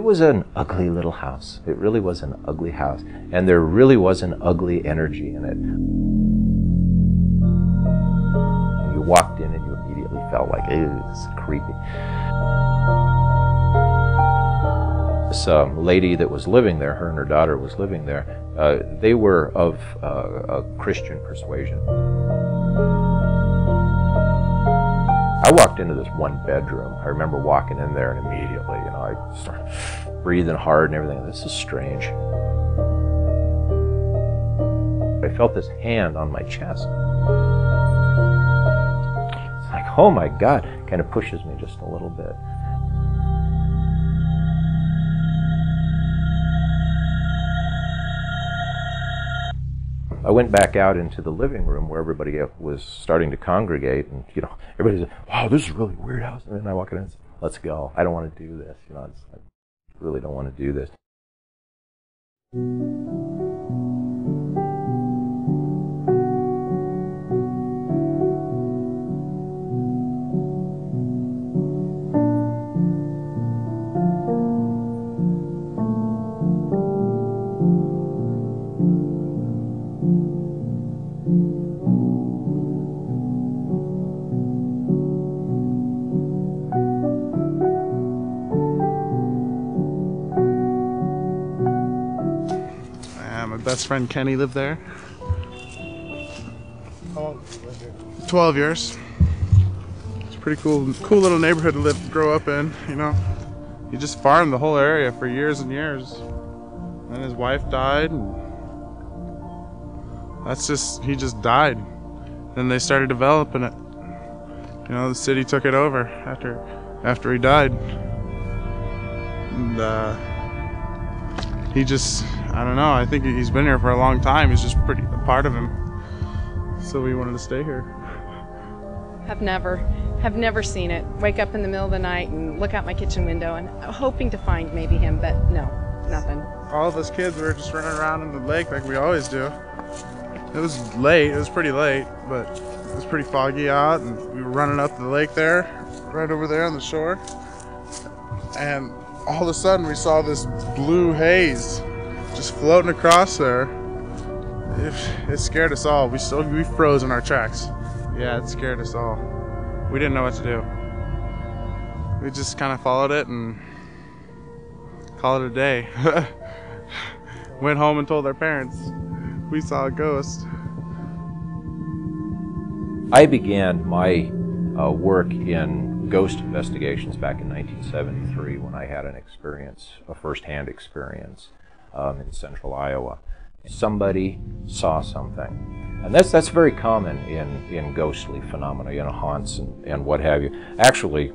was an ugly little house. It really was an ugly house. And there really was an ugly energy in it. You walked in and you immediately felt like, ew, this is creepy. This lady that was living there, her and her daughter was living there, they were of a Christian persuasion. I walked into this one bedroom. I remember walking in there and immediately, I started breathing hard and everything. This is strange. I felt this hand on my chest. It's like, oh my God, kind of pushes me just a little bit. I went back out into the living room where everybody was starting to congregate, and everybody said, "Wow, this is a really weird house." And then I walk in and say, "Let's go. I don't want to do this. I really don't want to do this." My best friend Kenny lived there. How long did you live here? 12 years. It's a pretty cool little neighborhood to grow up in, He just farmed the whole area for years and years. And his wife died, and he just died. Then they started developing it. The city took it over after he died. And I don't know, I think he's been here for a long time. He's just a part of him. So we wanted to stay here. Have never seen it. Wake up in the middle of the night and look out my kitchen window and hoping to find maybe him, but no, nothing. All of us kids were just running around in the lake like we always do. It was late, it was pretty late, but it was pretty foggy out, and we were running up the lake there, right over there on the shore. And all of a sudden we saw this blue haze just floating across there. It scared us all. We froze in our tracks. Yeah, it scared us all. We didn't know what to do. We just kind of followed it and called it a day. Went home and told our parents we saw a ghost. I began my work in ghost investigations back in 1973 when I had a first-hand experience in central Iowa. Somebody saw something, and that's very common in ghostly phenomena, haunts and what have you. Actually,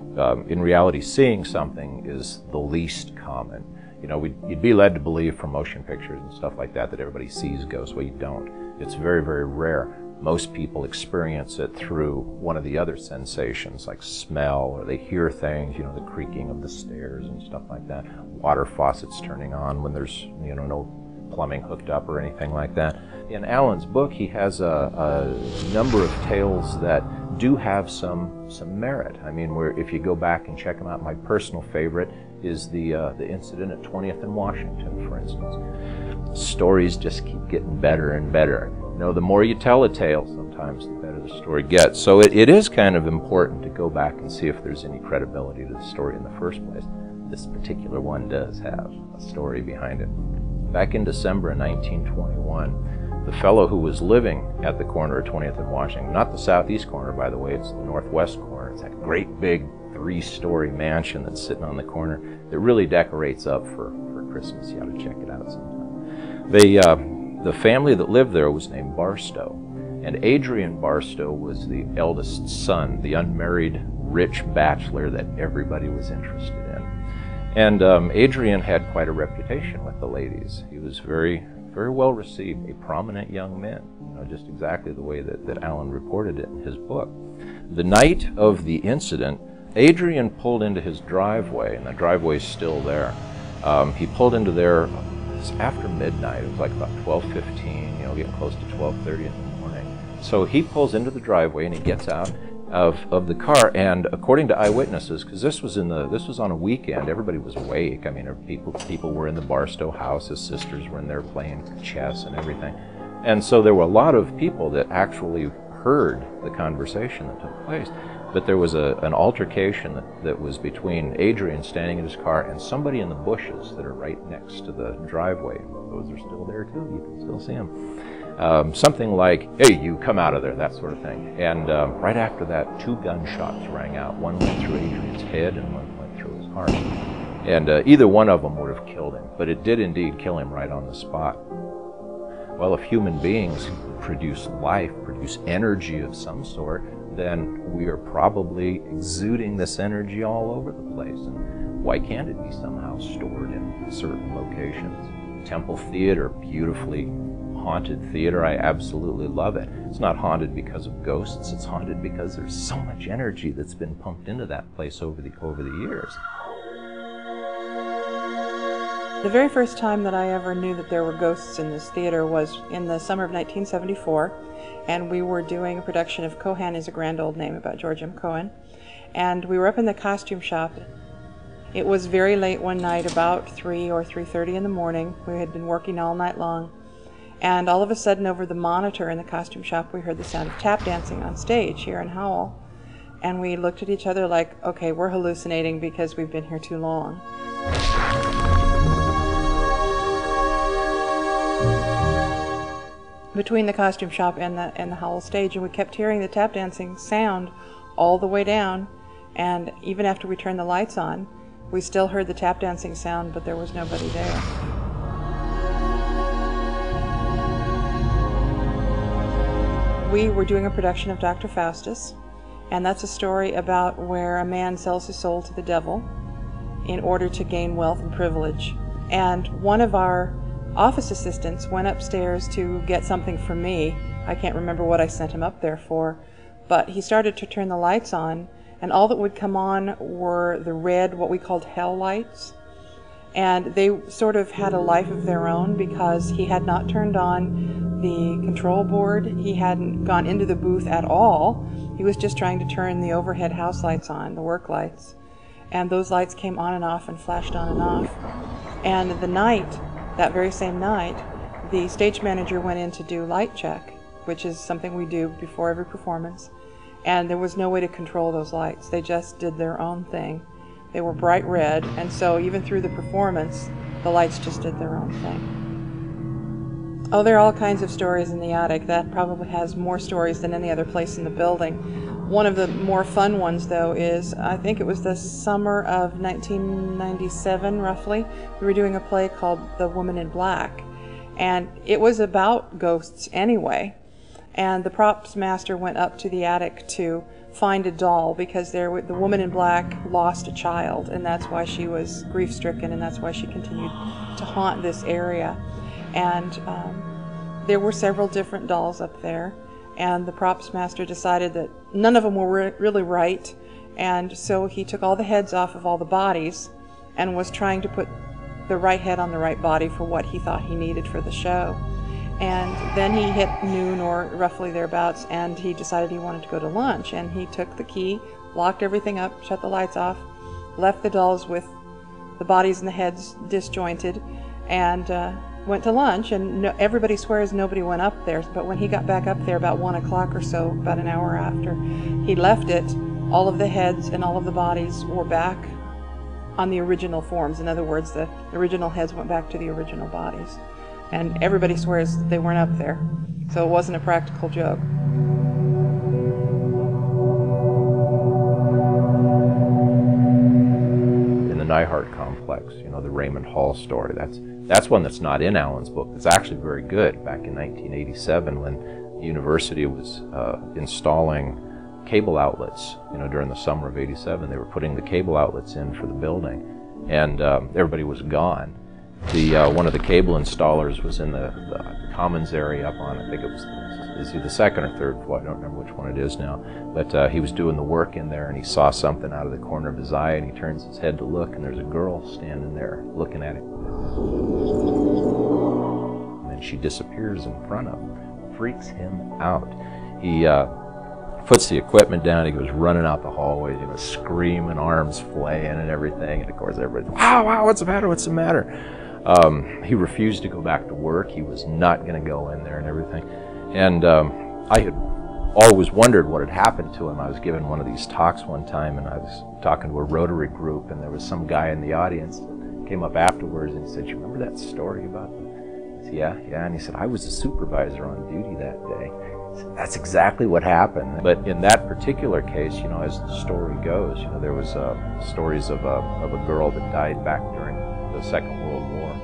in reality, seeing something is the least common. You'd be led to believe from motion pictures and stuff like that everybody sees ghosts. Well, you don't. It's very, very rare. Most people experience it through one of the other sensations, like smell, or they hear things, the creaking of the stairs and stuff like that. Water faucets turning on when there's, no plumbing hooked up or anything like that. In Alan's book, he has a number of tales that do have some merit. I mean, where if you go back and check them out, my personal favorite is the incident at 20th and Washington, for instance. Stories just keep getting better and better. The more you tell a tale, sometimes the better the story gets. So it is kind of important to go back and see if there's any credibility to the story in the first place. This particular one does have a story behind it. Back in December of 1921, the fellow who was living at the corner of 20th and Washington, not the southeast corner, by the way, it's the northwest corner. It's that great big 3-story mansion that's sitting on the corner that really decorates up for Christmas. You ought to check it out sometime. The family that lived there was named Barstow, and Adrian Barstow was the eldest son, the unmarried rich bachelor that everybody was interested in. And Adrian had quite a reputation with the ladies. He was very, very well received, a prominent young man, just exactly the way that Alan reported it in his book. The night of the incident, Adrian pulled into his driveway, and the driveway's still there. He pulled into there after midnight. It was like about 12:15, getting close to 12:30 in the morning. So he pulls into the driveway and he gets out. of the car. And according to eyewitnesses, because this was on a weekend, everybody was awake. I mean, people were in the Barstow house. His sisters were in there playing chess and everything. And so there were a lot of people that actually heard the conversation that took place. But there was an altercation that was between Adrian standing in his car and somebody in the bushes that are right next to the driveway. Those are still there too, you can still see them. Something like, "Hey, you come out of there," that sort of thing. And right after that, 2 gunshots rang out. One went through Adrian's head and one went through his heart. And either one of them would have killed him, but it did indeed kill him right on the spot. Well, if human beings produce life, produce energy of some sort, then we are probably exuding this energy all over the place. And why can't it be somehow stored in certain locations? Temple Theater, beautifully haunted theater. I absolutely love it. It's not haunted because of ghosts. It's haunted because there's so much energy that's been pumped into that place over the years. The very first time that I ever knew that there were ghosts in this theater was in the summer of 1974, and we were doing a production of Cohan is a Grand Old Name about George M. Cohan, and we were up in the costume shop. It was very late one night, about 3 or 3:30 in the morning. We had been working all night long, and all of a sudden over the monitor in the costume shop we heard the sound of tap dancing on stage here in Howell, and we looked at each other like, okay, we're hallucinating because we've been here too long. Between the costume shop and the Howell stage, and we kept hearing the tap dancing sound all the way down, and even after we turned the lights on, we still heard the tap dancing sound, but there was nobody there. We were doing a production of Dr. Faustus, and that's a story about where a man sells his soul to the devil in order to gain wealth and privilege. And one of our office assistants went upstairs to get something from me. I can't remember what I sent him up there for, but he started to turn the lights on, and all that would come on were the red, what we called hell lights. And they sort of had a life of their own because he had not turned on the control board. He hadn't gone into the booth at all. He was just trying to turn the overhead house lights on, the work lights. And those lights came on and off and flashed on and off. And that very same night, the stage manager went in to do light check, which is something we do before every performance, and there was no way to control those lights. They just did their own thing. They were bright red, and so even through the performance, the lights just did their own thing. Oh, there are all kinds of stories in the attic. That probably has more stories than any other place in the building. One of the more fun ones, though, is, I think it was the summer of 1997, roughly. We were doing a play called The Woman in Black, and it was about ghosts anyway. And the props master went up to the attic to find a doll because the woman in black lost a child, and that's why she was grief-stricken, and that's why she continued to haunt this area. And there were several different dolls up there, and the props master decided that none of them were really right, and so he took all the heads off of all the bodies and was trying to put the right head on the right body for what he thought he needed for the show. And then he hit noon or roughly thereabouts, and he decided he wanted to go to lunch, and he took the key, locked everything up, shut the lights off, left the dolls with the bodies and the heads disjointed, and went to lunch. And everybody swears nobody went up there, but when he got back up there about 1 o'clock or so, about an hour after he left it, all of the heads and all of the bodies were back on the original forms. In other words, the original heads went back to the original bodies. And everybody swears they weren't up there, so it wasn't a practical joke. In the Nyhart complex, you know, the Raymond Hall story, that's one that's not in Alan's book. It's actually very good. Back in 1987, when the university was installing cable outlets, you know, during the summer of '87, they were putting the cable outlets in for the building, and everybody was gone. One of the cable installers was in the commons area up on, I think it was the second or third floor, I don't remember which one it is now, but he was doing the work in there, and he saw something out of the corner of his eye, and he turns his head to look, and there's a girl standing there looking at him. And then she disappears in front of him. Freaks him out. He puts the equipment down. He goes running out the hallways, you know, screaming, arms flaying and everything. And of course, everybody's, wow, what's the matter? What's the matter? He refused to go back to work. He was not going to go in there and everything. And I had always wondered what had happened to him. I was giving one of these talks one time, and I was talking to a Rotary group, and there was some guy in the audience that came up afterwards and he said, "You remember that story about them?" I said, yeah. And he said, "I was a supervisor on duty that day." I said, "That's exactly what happened." But in that particular case, you know, as the story goes, you know, there was stories of a girl that died back during the Second World War.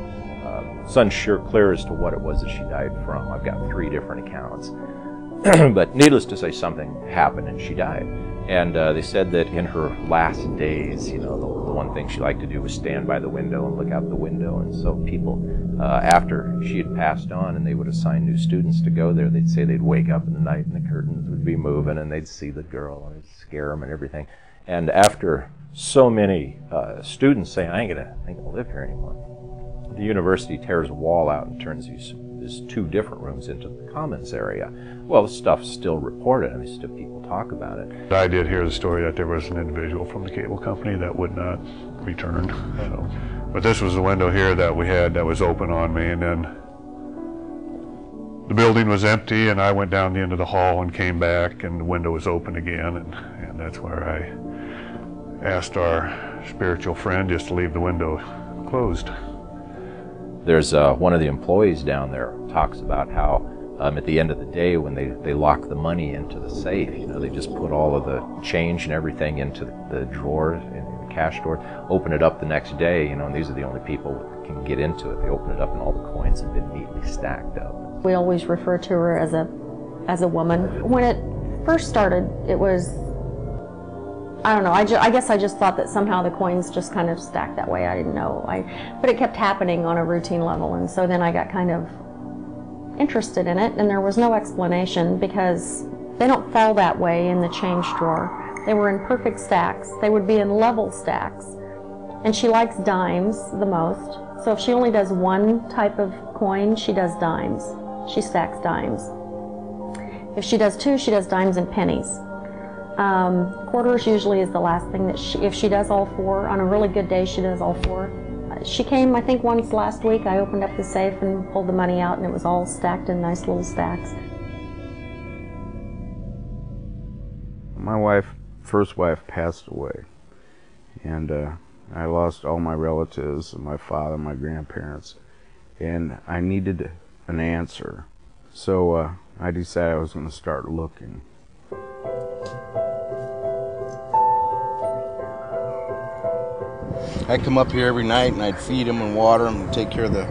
It's unsure clear as to what it was that she died from. I've got 3 different accounts. But needless to say, something happened and she died. And they said that in her last days, you know, the one thing she liked to do was stand by the window and look out the window. And so people, after she had passed on and they would assign new students to go there, they'd say they'd wake up in the night and the curtains would be moving and they'd see the girl and it'd scare them and everything. And after so many students saying, I ain't gonna live here anymore, the university tears a wall out and turns these 2 different rooms into the commons area. Well, the stuff's still reported. I mean, still people talk about it. I did hear the story that there was an individual from the cable company that would not return. So, but this was the window here that we had that was open on me, and then the building was empty, and I went down the end of the hall and came back, and the window was open again, and that's where I asked our spiritual friend just to leave the window closed. There's one of the employees down there talks about how at the end of the day when they lock the money into the safe, you know, they just put all of the change and everything into the drawer, in the cash drawer, open it up the next day, you know, and these are the only people that can get into it. They open it up and all the coins have been neatly stacked up. We always refer to her as a woman. When it first started, it was, I don't know, I guess I just thought that somehow the coins just kind of stacked that way. I didn't know. But it kept happening on a routine level, and so then I got kind of interested in it, and there was no explanation because they don't fall that way in the change drawer. They were in perfect stacks. They would be in level stacks. And she likes dimes the most, so if she only does one type of coin, she does dimes. She stacks dimes. If she does 2, she does dimes and pennies. Quarters usually is the last thing that if she does all 4, on a really good day she does all 4. She came, I think, once last week. I opened up the safe and pulled the money out and it was all stacked in nice little stacks. My first wife passed away, and I lost all my relatives, my father, my grandparents, and I needed an answer. So I decided I was going to start looking. I'd come up here every night and I'd feed them and water them and take care of the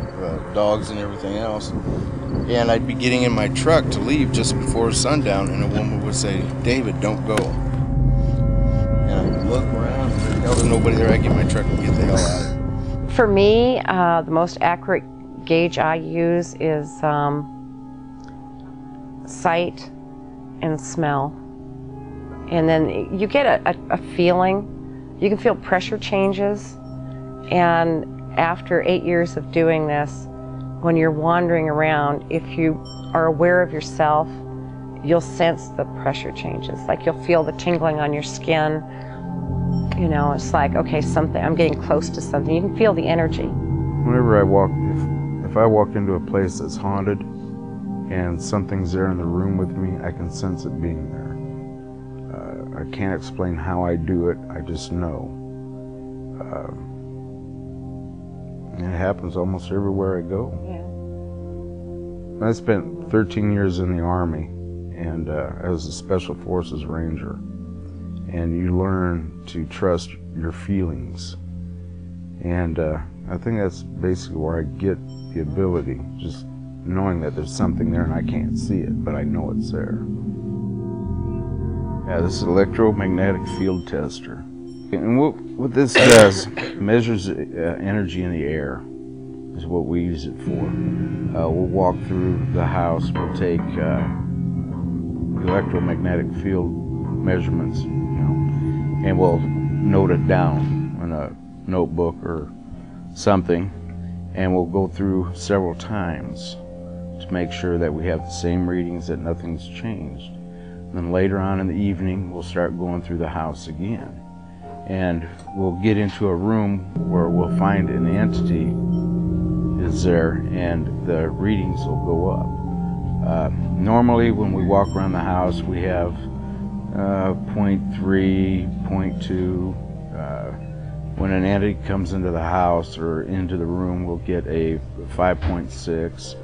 dogs and everything else. And I'd be getting in my truck to leave just before sundown, and a woman would say, "David, don't go." And I'd look around and there's nobody there. I'd get my truck and get the hell out. For me, the most accurate gauge I use is sight and smell. And then you get a feeling. You can feel pressure changes, and after 8 years of doing this, when you're wandering around, if you are aware of yourself, you'll sense the pressure changes. Like you'll feel the tingling on your skin. You know, it's like, okay, I'm getting close to something. You can feel the energy. Whenever I walk, if I walk into a place that's haunted and something's there in the room with me, I can sense it being there. I can't explain how I do it, I just know. And it happens almost everywhere I go. Yeah. I spent 13 years in the Army, and I was a Special Forces Ranger. And you learn to trust your feelings. And I think that's basically where I get the ability, just knowing that there's something there and I can't see it, but I know it's there. Yeah, this is an electromagnetic field tester. And what this does, measures energy in the air, is what we use it for. We'll walk through the house, we'll take electromagnetic field measurements, you know, and we'll note it down in a notebook or something, and we'll go through several times to make sure that we have the same readings, that nothing's changed. Then later on in the evening, we'll start going through the house again. And we'll get into a room where we'll find an entity is there, and the readings will go up. Normally, when we walk around the house, we have 0.3, 0.2. When an entity comes into the house or into the room, we'll get a 5.6.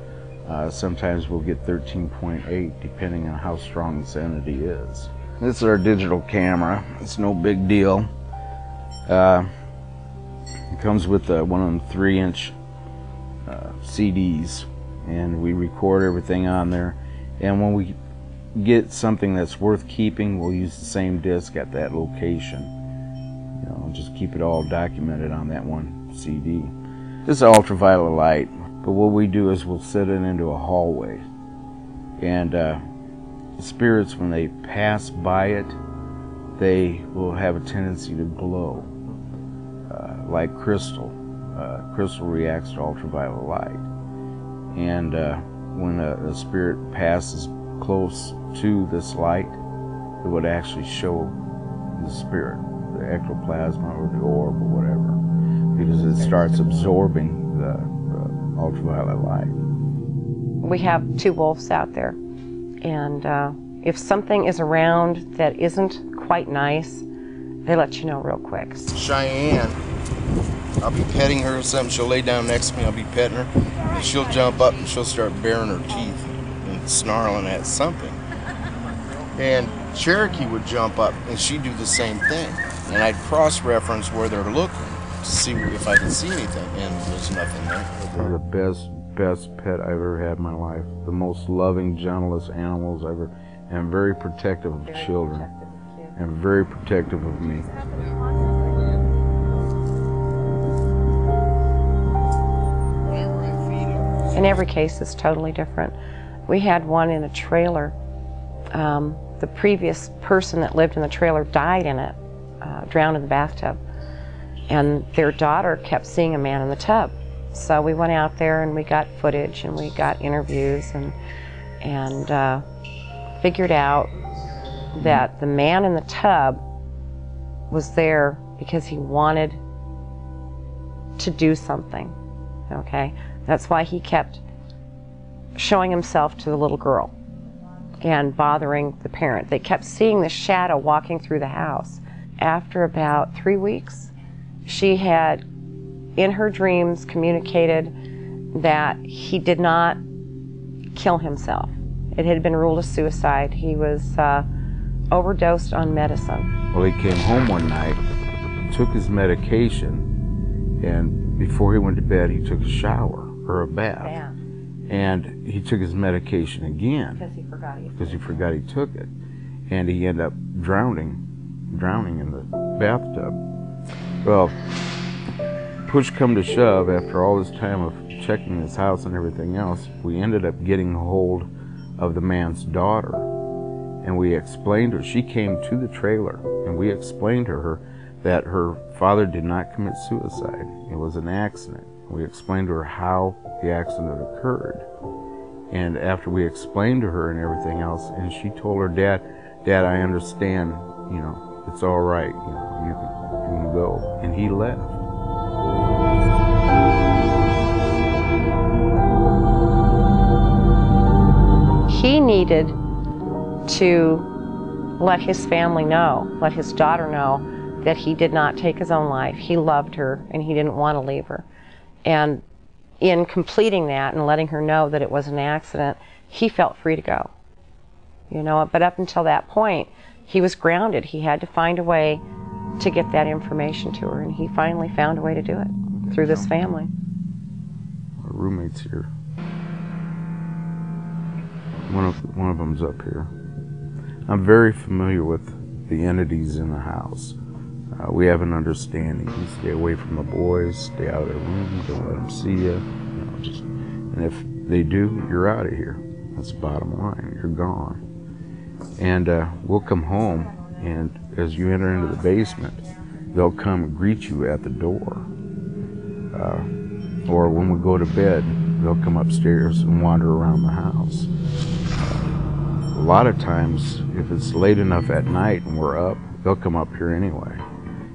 Sometimes we'll get 13.8, depending on how strong this entity is. This is our digital camera. It's no big deal. It comes with one of them 3-inch CDs, and we record everything on there. And when we get something that's worth keeping, we'll use the same disc at that location. You know, just keep it all documented on that one CD. This is ultraviolet light, but what we do is we'll set it into a hallway, and spirits, when they pass by it, they will have a tendency to glow like crystal. Crystal reacts to ultraviolet light, and when a spirit passes close to this light, it would actually show the spirit, the ectoplasm or the orb or whatever, because it starts absorbing the ultraviolet light. We have 2 wolves out there, and if something is around that isn't quite nice, they let you know real quick. Cheyenne, I'll be petting her or something, she'll lay down next to me, I'll be petting her, and she'll jump up and she'll start baring her teeth and snarling at something. And Cherokee would jump up and she'd do the same thing. And I'd cross-reference where they're looking to see if I could see anything, and there's nothing there. They're the best pet I've ever had in my life. The most loving, gentlest animals ever, and very protective of children, and very protective of me. And every case is totally different. We had one in a trailer. The previous person that lived in the trailer died in it, drowned in the bathtub. And their daughter kept seeing a man in the tub. So we went out there and we got footage and we got interviews and figured out that the man in the tub was there because he wanted to do something, okay? That's why he kept showing himself to the little girl and bothering the parent. They kept seeing the shadow walking through the house. After about 3 weeks, she had, in her dreams, communicated that he did not kill himself. It had been ruled a suicide. He was overdosed on medicine. Well, he came home one night, took his medication, and before he went to bed, he took a shower or a bath. Yeah. And he took his medication again Because he forgot he took it, and he ended up drowning in the bathtub. Well, push come to shove, after all this time of checking his house and everything else, we ended up getting hold of the man's daughter, and we explained to her. She came to the trailer, and we explained to her that her father did not commit suicide. It was an accident. We explained to her how the accident occurred. And after we explained to her and everything else, and she told her dad, I understand, you know, it's all right, you know, you can go. And he left. He needed to let his family know, let his daughter know, that he did not take his own life. He loved her and he didn't want to leave her. And in completing that and letting her know that it was an accident, he felt free to go. You know, but up until that point, he was grounded. He had to find a way to get that information to her, and he finally found a way to do it through this family. Our roommates here. One of them's up here. I'm very familiar with the entities in the house. We have an understanding. You stay away from the boys, stay out of their room, don't let them see you. And if they do, you're out of here. That's the bottom line. You're gone. And we'll come home, and as you enter into the basement, they'll come and greet you at the door. Or when we go to bed, they'll come upstairs and wander around the house. lot of times, if it's late enough at night and we're up, they'll come up here anyway.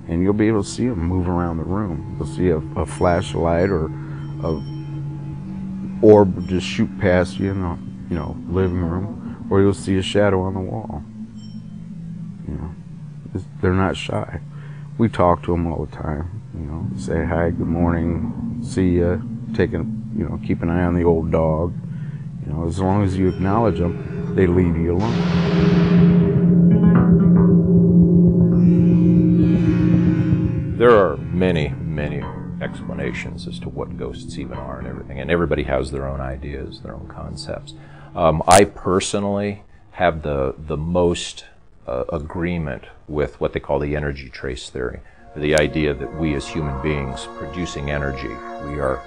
And you'll be able to see them move around the room. You'll see a flashlight or a orb just shoot past you in the living room, or you'll see a shadow on the wall. They're not shy. We talk to them all the time. Say hi, good morning, see ya, keep an eye on the old dog. As long as you acknowledge them, they leave you alone. There are many, many explanations as to what ghosts even are and everything, and everybody has their own ideas, their own concepts. I personally have the most agreement with what they call the energy trace theory, the idea that we as human beings producing energy, we are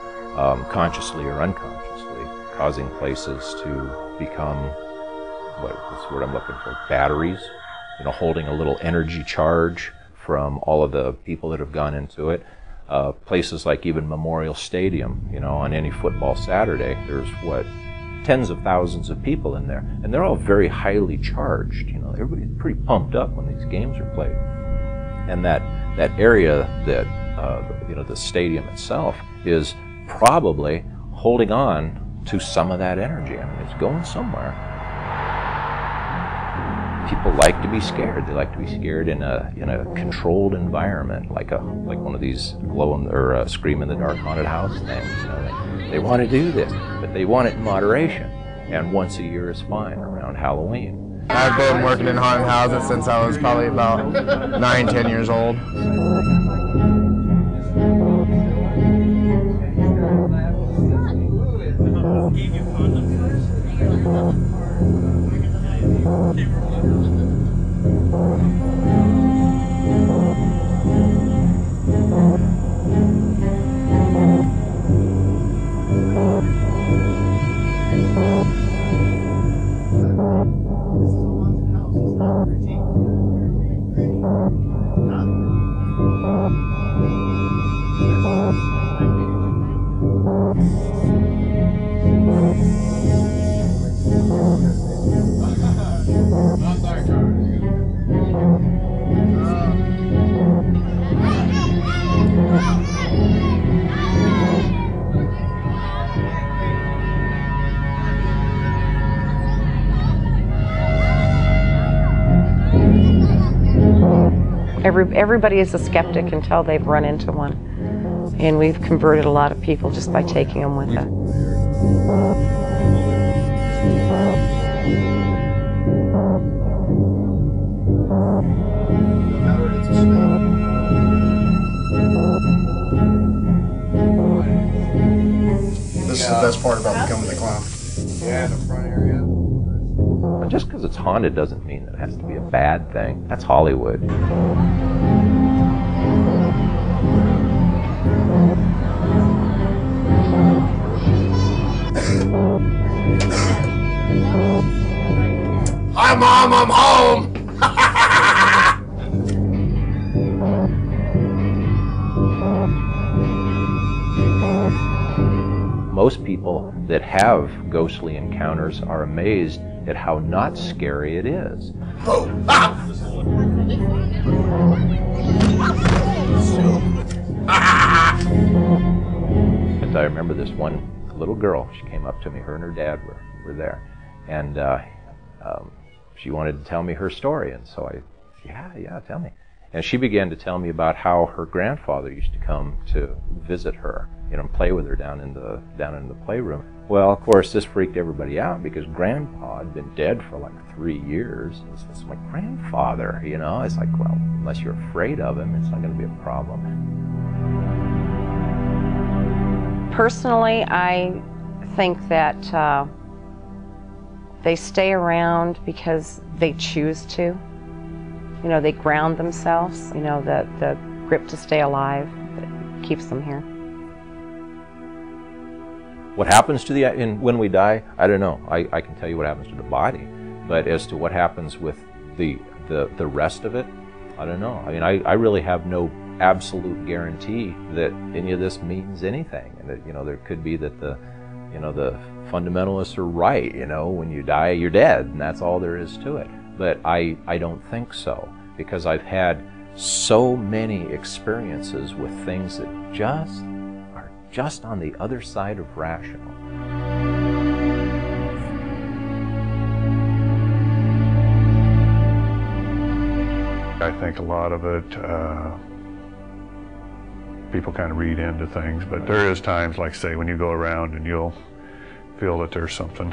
consciously or unconsciously causing places to become, what's the word I'm looking for, batteries, holding a little energy charge from all of the people that have gone into it. Places like even Memorial Stadium, on any football Saturday, there's tens of thousands of people in there, and they're all very highly charged. Everybody's pretty pumped up when these games are played. And that area that the stadium itself is probably holding on to some of that energy. I mean, it's going somewhere. People like to be scared. They like to be scared in a controlled environment, like one of these scream in the dark haunted house things. They want to do this, but they want it in moderation. And once a year is fine around Halloween. I've been working in haunted houses since I was probably about 9, 10 years old. Everybody is a skeptic until they've run into one. And we've converted a lot of people just by taking them with it. This is the best part about becoming the clown. Yeah, the front area. Just because it's haunted doesn't mean that it has to be a bad thing. That's Hollywood. Hi, Mom, I'm home! Most people that have ghostly encounters are amazed at how not scary it is. Oh, ah! And I remember this one little girl, she came up to me, her and her dad were there, and she wanted to tell me her story, and so yeah, tell me. And she began to tell me about how her grandfather used to come to visit her, and play with her down in the playroom. Well, of course, this freaked everybody out because Grandpa had been dead for like 3 years. It's my grandfather, It's like, well, unless you're afraid of him, it's not going to be a problem. Personally, I think that they stay around because they choose to. They ground themselves. The grip to stay alive that keeps them here. What happens to when we die, I don't know. I can tell you what happens to the body, but as to what happens with the rest of it, I don't know. I mean, I really have no absolute guarantee that any of this means anything, and that there could be that the fundamentalists are right, you know, when you die, you're dead, and that's all there is to it. But I don't think so, because I've had so many experiences with things that are just on the other side of rational. I think a lot of it, people kind of read into things, but there is times, like say, when you go around and you'll feel that there's something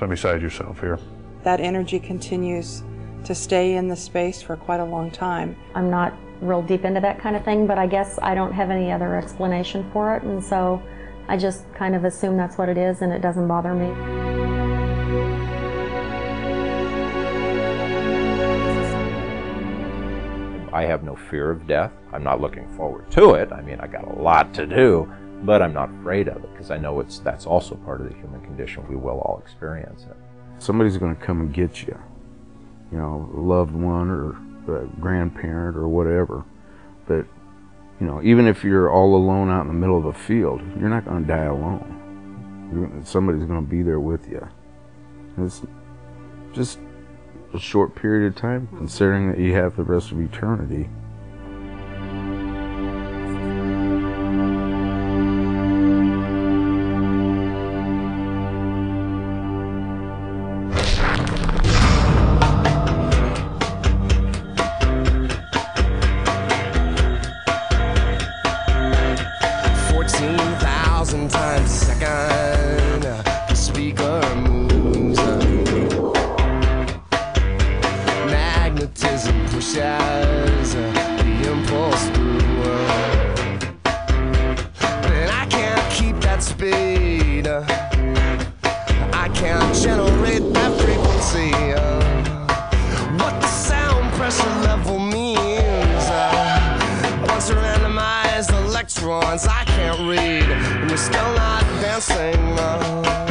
beside yourself here. That energy continues to stay in the space for quite a long time. I'm not real deep into that kind of thing, but I guess I don't have any other explanation for it, and so I just kind of assume that's what it is, and it doesn't bother me. I have no fear of death. I'm not looking forward to it. I mean, I got a lot to do, but I'm not afraid of it, because I know that's also part of the human condition. We will all experience it. Somebody's going to come and get you, you know, a loved one or a grandparent or whatever. But, you know, even if you're all alone out in the middle of a field, you're not going to die alone. Somebody's going to be there with you. It's just a short period of time, considering that you have the rest of eternity. Pushes the impulse through, and I can't keep that speed. I can't generate that frequency. What the sound pressure level means, a bunch of randomized electrons I can't read, and you're still not dancing.